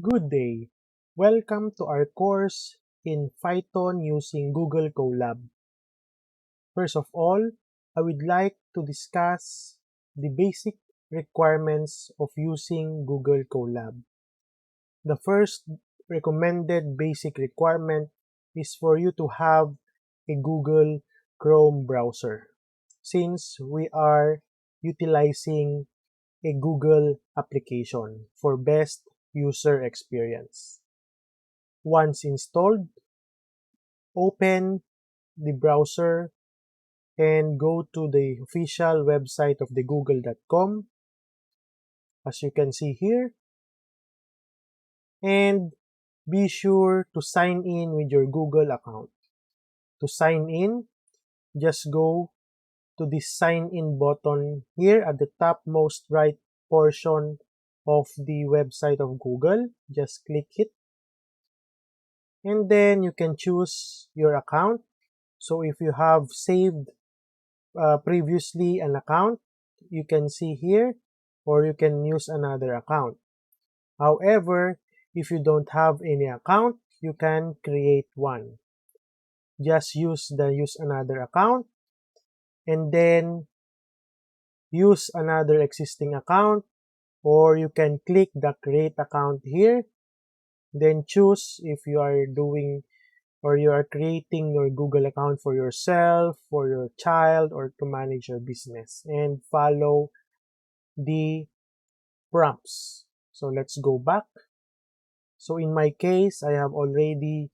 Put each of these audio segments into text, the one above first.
Good day. Welcome to our course in Python using Google Colab. First of all, I would like to discuss the basic requirements of using Google Colab. The first recommended basic requirement is for you to have a Google Chrome browser, since we are utilizing a Google application for best user experience. Once installed, open the browser and go to the official website of the google.com, as you can see here, and be sure to sign in with your Google account. To sign in, just go to the sign in button here at the topmost right portion of the website of Google. Just click it, and then you can choose your account. So if you have saved previously an account, you can see here, or you can use another account. However, if you don't have any account, you can create one. Just use the use another account, and then use another existing account, or you can click the create account here, then choose if you are doing or you are creating your Google account for yourself, for your child, or to manage your business, and follow the prompts. So let's go back. So in my case, I have already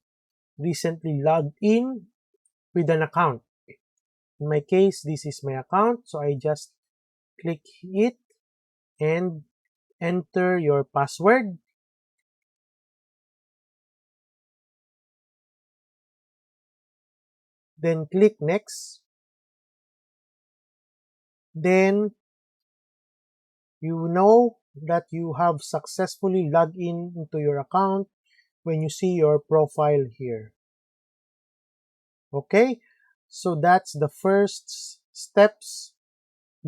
recently logged in with an account. In my case, this is my account. So I just click it and enter your password. Then click next. Then you know that you have successfully logged in into your account when you see your profile here. Okay, so that's the first steps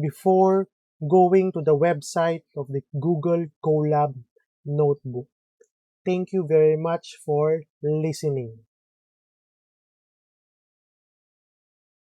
before going to the website of the Google Colab notebook. Thank you very much for listening.